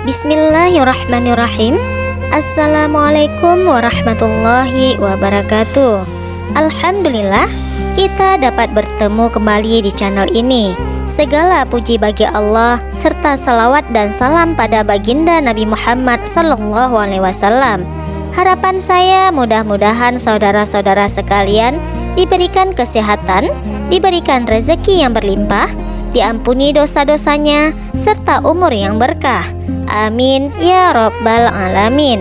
Bismillahirrahmanirrahim. Assalamualaikum warahmatullahi wabarakatuh. Alhamdulillah, kita dapat bertemu kembali di channel ini. Segala puji bagi Allah serta salawat dan salam pada baginda Nabi Muhammad SAW. Harapan saya mudah-mudahan saudara-saudara sekalian diberikan kesehatan, diberikan rezeki yang berlimpah, diampuni dosa-dosanya, serta umur yang berkah. Amin ya Rabbal Alamin.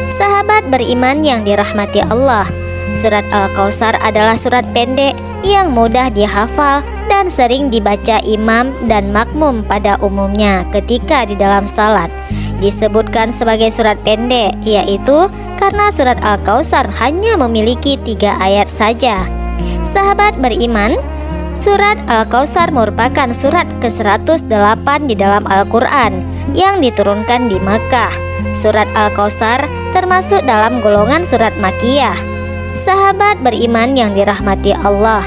Sahabat beriman yang dirahmati Allah, surat Al-Kautsar adalah surat pendek yang mudah dihafal dan sering dibaca imam dan makmum pada umumnya ketika di dalam salat. Disebutkan sebagai surat pendek yaitu karena surat Al-Kautsar hanya memiliki 3 ayat saja. Sahabat beriman, surat Al-Kautsar merupakan surat ke-108 di dalam Al-Quran yang diturunkan di Mekah. Surat Al-Kautsar termasuk dalam golongan surat Makkiyah. Sahabat beriman yang dirahmati Allah,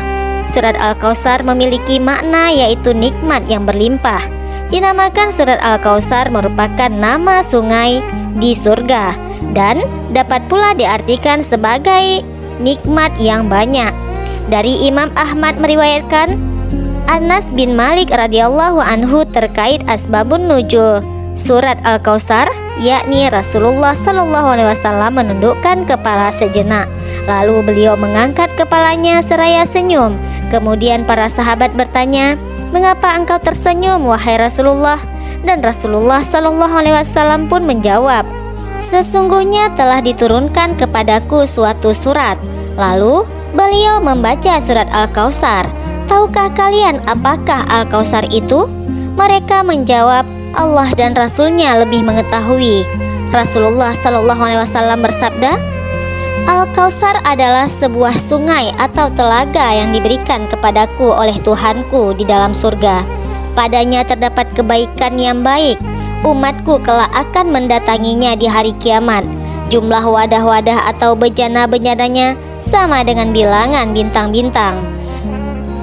surat Al-Kautsar memiliki makna yaitu nikmat yang berlimpah. Dinamakan surat Al-Kautsar merupakan nama sungai di surga dan dapat pula diartikan sebagai nikmat yang banyak. Dari Imam Ahmad meriwayatkan Anas bin Malik radhiyallahu anhu terkait asbabun nuzul surat Al-Kautsar, yakni Rasulullah SAW menundukkan kepala sejenak, lalu beliau mengangkat kepalanya seraya senyum. Kemudian para sahabat bertanya, "Mengapa engkau tersenyum wahai Rasulullah?" Dan Rasulullah SAW pun menjawab, "Sesungguhnya telah diturunkan kepadaku suatu surat." Lalu beliau membaca surat Al-Kautsar. "Tahukah kalian apakah Al-Kautsar itu?" Mereka menjawab, "Allah dan Rasulnya lebih mengetahui." Rasulullah SAW bersabda, "Al-Kautsar adalah sebuah sungai atau telaga yang diberikan kepadaku oleh Tuhanku di dalam surga. Padanya terdapat kebaikan yang baik. Umatku kelak akan mendatanginya di hari kiamat. Jumlah wadah-wadah atau bejana-bejananya sama dengan bilangan bintang-bintang.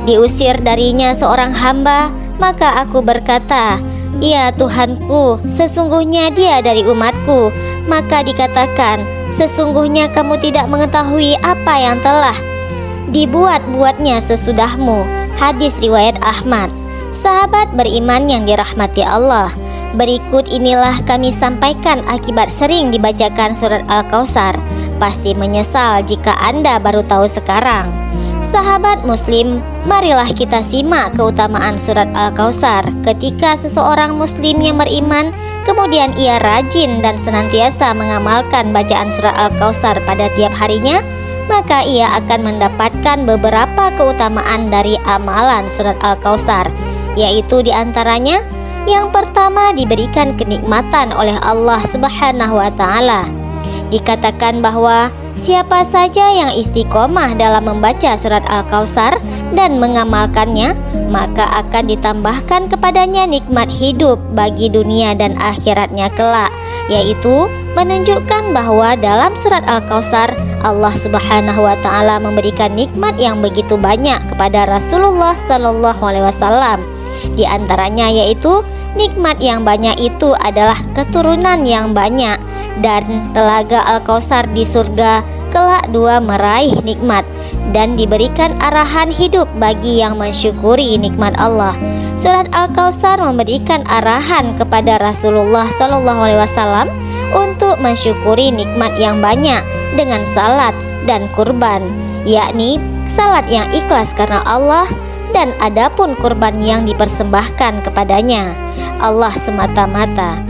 Diusir darinya seorang hamba, maka aku berkata, 'Ya Tuhanku, sesungguhnya dia dari umatku.' Maka dikatakan, 'Sesungguhnya kamu tidak mengetahui apa yang telah dibuat-buatnya sesudahmu.'" Hadis riwayat Ahmad. Sahabat beriman yang dirahmati Allah, berikut inilah kami sampaikan akibat sering dibacakan surat Al-Kautsar. Pasti menyesal jika Anda baru tahu sekarang. Sahabat muslim, marilah kita simak keutamaan surat Al-Kautsar. Ketika seseorang muslim yang beriman kemudian ia rajin dan senantiasa mengamalkan bacaan surat Al-Kautsar pada tiap harinya, maka ia akan mendapatkan beberapa keutamaan dari amalan surat Al-Kautsar, yaitu diantaranya yang pertama, diberikan kenikmatan oleh Allah Subhanahu wa Ta'ala. Dikatakan bahwa siapa saja yang istiqomah dalam membaca surat Al-Kautsar dan mengamalkannya, maka akan ditambahkan kepadanya nikmat hidup bagi dunia dan akhiratnya kelak, yaitu menunjukkan bahwa dalam surat Al-Kautsar Allah Subhanahu wa Ta'ala memberikan nikmat yang begitu banyak kepada Rasulullah SAW. Di antaranya yaitu nikmat yang banyak itu adalah keturunan yang banyak, dan telaga Al-Kautsar di surga kelak dua meraih nikmat dan diberikan arahan hidup bagi yang mensyukuri nikmat Allah. Surat Al-Kautsar memberikan arahan kepada Rasulullah SAW untuk mensyukuri nikmat yang banyak dengan salat dan kurban, yakni salat yang ikhlas karena Allah, dan adapun kurban yang dipersembahkan kepadanya Allah semata-mata.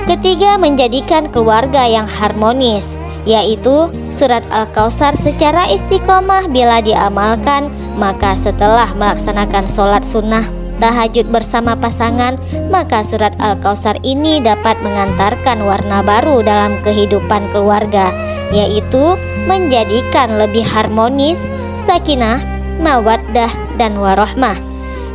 Ketiga, menjadikan keluarga yang harmonis, yaitu surat Al-Kautsar secara istiqomah bila diamalkan, maka setelah melaksanakan sholat sunnah tahajud bersama pasangan, maka surat Al-Kautsar ini dapat mengantarkan warna baru dalam kehidupan keluarga, yaitu menjadikan lebih harmonis, sakinah, mawaddah, dan warahmah.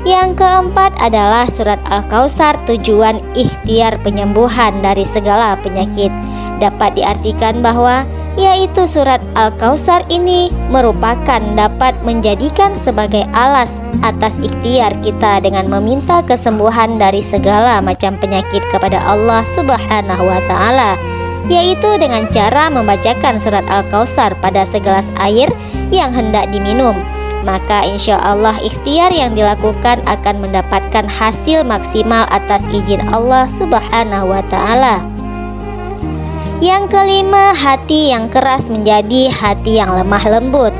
Yang keempat adalah surat Al-Kautsar tujuan ikhtiar penyembuhan dari segala penyakit. Dapat diartikan bahwa yaitu surat Al-Kautsar ini merupakan dapat menjadikan sebagai alas atas ikhtiar kita dengan meminta kesembuhan dari segala macam penyakit kepada Allah Subhanahu wa Ta'ala, yaitu dengan cara membacakan surat Al-Kautsar pada segelas air yang hendak diminum. Maka insya Allah ikhtiar yang dilakukan akan mendapatkan hasil maksimal atas izin Allah Subhanahu wa Ta'ala. Yang kelima, hati yang keras menjadi hati yang lemah lembut.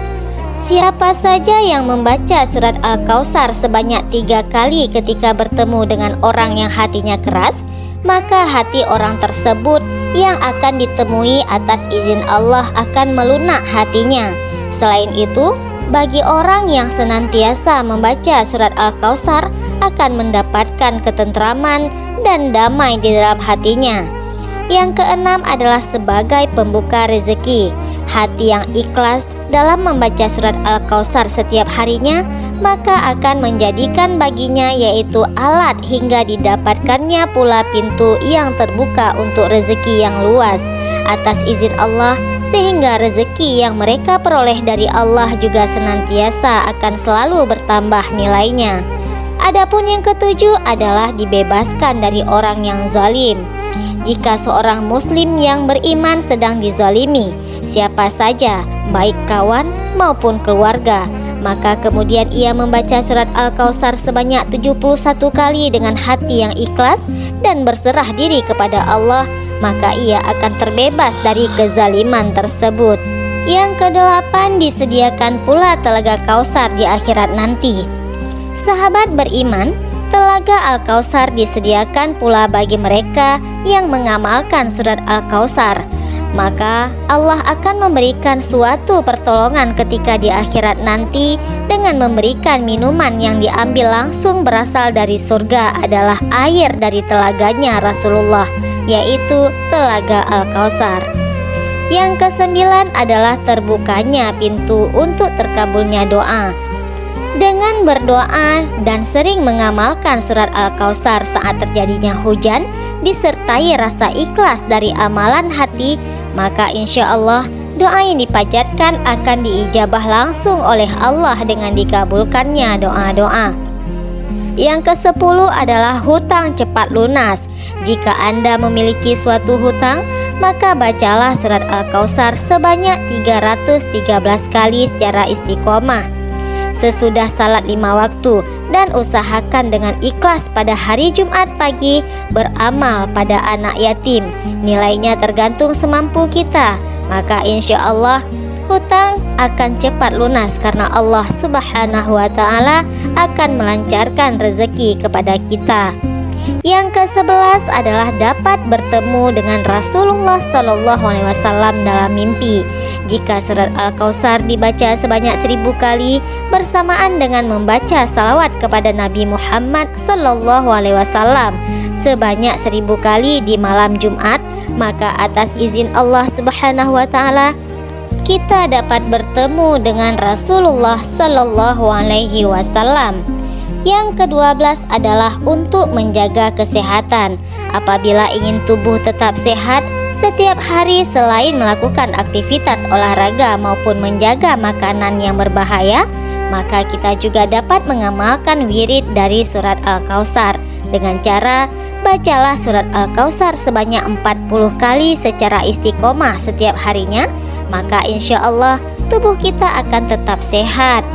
Siapa saja yang membaca surat Al-Kautsar sebanyak 3 kali ketika bertemu dengan orang yang hatinya keras, maka hati orang tersebut yang akan ditemui atas izin Allah akan melunak hatinya. Selain itu, bagi orang yang senantiasa membaca surat Al-Kautsar akan mendapatkan ketentraman dan damai di dalam hatinya. Yang keenam adalah sebagai pembuka rezeki. Hati yang ikhlas dalam membaca surat Al-Kautsar setiap harinya maka akan menjadikan baginya yaitu alat hingga didapatkannya pula pintu yang terbuka untuk rezeki yang luas atas izin Allah, sehingga rezeki yang mereka peroleh dari Allah juga senantiasa akan selalu bertambah nilainya. Adapun yang ketujuh adalah dibebaskan dari orang yang zalim. Jika seorang muslim yang beriman sedang dizalimi, siapa saja, baik kawan maupun keluarga, maka kemudian ia membaca surat Al-Kautsar sebanyak 71 kali dengan hati yang ikhlas dan berserah diri kepada Allah, maka ia akan terbebas dari kezaliman tersebut. Yang kedelapan, disediakan pula telaga Kautsar di akhirat nanti. Sahabat beriman, telaga Al-Kautsar disediakan pula bagi mereka yang mengamalkan surat Al-Kautsar. Maka Allah akan memberikan suatu pertolongan ketika di akhirat nanti dengan memberikan minuman yang diambil langsung berasal dari surga adalah air dari telaganya Rasulullah, yaitu telaga Al-Kautsar. Yang kesembilan adalah terbukanya pintu untuk terkabulnya doa. Dengan berdoa dan sering mengamalkan surat Al-Kautsar saat terjadinya hujan, disertai rasa ikhlas dari amalan hati, maka insya Allah doa yang dipanjatkan akan diijabah langsung oleh Allah dengan dikabulkannya doa-doa. Yang ke-10 adalah hutang cepat lunas. Jika Anda memiliki suatu hutang, maka bacalah surat Al-Kautsar sebanyak 313 kali secara istiqomah sesudah salat 5 waktu, dan usahakan dengan ikhlas pada hari Jumat pagi beramal pada anak yatim. Nilainya tergantung semampu kita, maka insya Allah hutang akan cepat lunas karena Allah Subhanahu wa Ta'ala akan melancarkan rezeki kepada kita. Yang ke-11 adalah dapat bertemu dengan Rasulullah SAW dalam mimpi. Jika surat Al-Kautsar dibaca sebanyak 1000 kali bersamaan dengan membaca salawat kepada Nabi Muhammad SAW sebanyak 1000 kali di malam Jumat, maka atas izin Allah Subhanahu wa Ta'ala kita dapat bertemu dengan Rasulullah SAW. Yang ke-12 adalah untuk menjaga kesehatan. Apabila ingin tubuh tetap sehat, setiap hari selain melakukan aktivitas olahraga maupun menjaga makanan yang berbahaya, maka kita juga dapat mengamalkan wirid dari surat Al-Kautsar dengan cara bacalah surat Al-Kautsar sebanyak 40 kali secara istiqomah setiap harinya, maka insya Allah tubuh kita akan tetap sehat.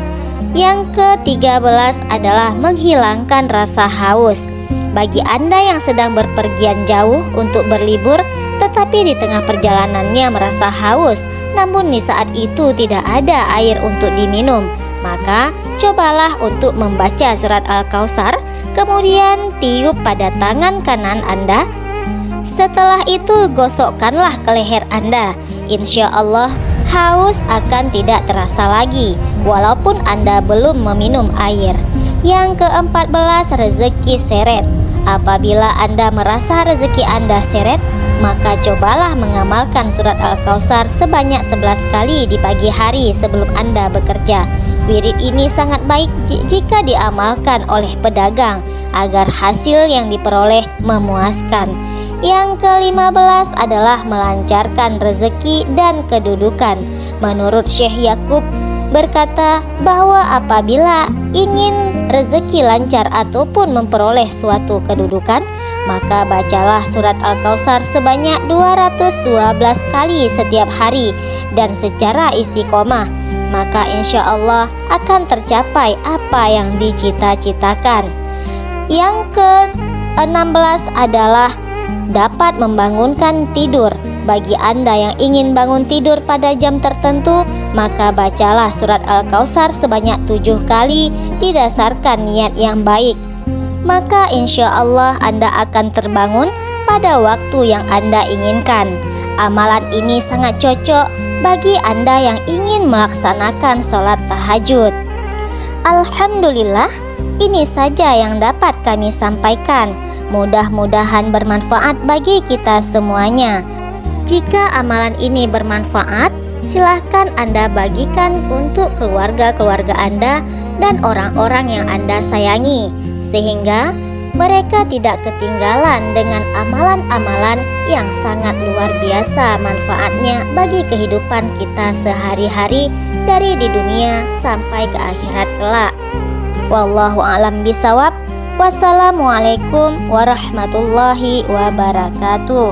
Yang ke-13 adalah menghilangkan rasa haus. Bagi Anda yang sedang berpergian jauh untuk berlibur, tetapi di tengah perjalanannya merasa haus, namun di saat itu tidak ada air untuk diminum, maka cobalah untuk membaca surat Al-Kautsar, kemudian tiup pada tangan kanan Anda. Setelah itu gosokkanlah ke leher Anda. Insya Allah haus akan tidak terasa lagi walaupun Anda belum meminum air. Yang ke-14, rezeki seret. Apabila Anda merasa rezeki Anda seret, maka cobalah mengamalkan surat Al-Kautsar sebanyak 11 kali di pagi hari sebelum Anda bekerja. Wirid ini sangat baik jika diamalkan oleh pedagang agar hasil yang diperoleh memuaskan. Yang ke-15 adalah melancarkan rezeki dan kedudukan. Menurut Syekh Yakub berkata bahwa apabila ingin rezeki lancar ataupun memperoleh suatu kedudukan, maka bacalah surat Al-Kautsar sebanyak 212 kali setiap hari dan secara istiqomah, maka insya Allah akan tercapai apa yang dicita-citakan. Yang ke-16 adalah dapat membangunkan tidur. Bagi Anda yang ingin bangun tidur pada jam tertentu, maka bacalah surat Al-Kautsar sebanyak 7 kali didasarkan niat yang baik. Maka insya Allah Anda akan terbangun pada waktu yang Anda inginkan. Amalan ini sangat cocok bagi Anda yang ingin melaksanakan sholat tahajud. Alhamdulillah, ini saja yang dapat kami sampaikan. Mudah-mudahan bermanfaat bagi kita semuanya. Jika amalan ini bermanfaat, silahkan Anda bagikan untuk keluarga-keluarga Anda dan orang-orang yang Anda sayangi, sehingga mereka tidak ketinggalan dengan amalan-amalan yang sangat luar biasa manfaatnya bagi kehidupan kita sehari-hari dari di dunia sampai ke akhirat kelak. Wallahu a'lam bishawab. Wassalamualaikum warahmatullahi wabarakatuh.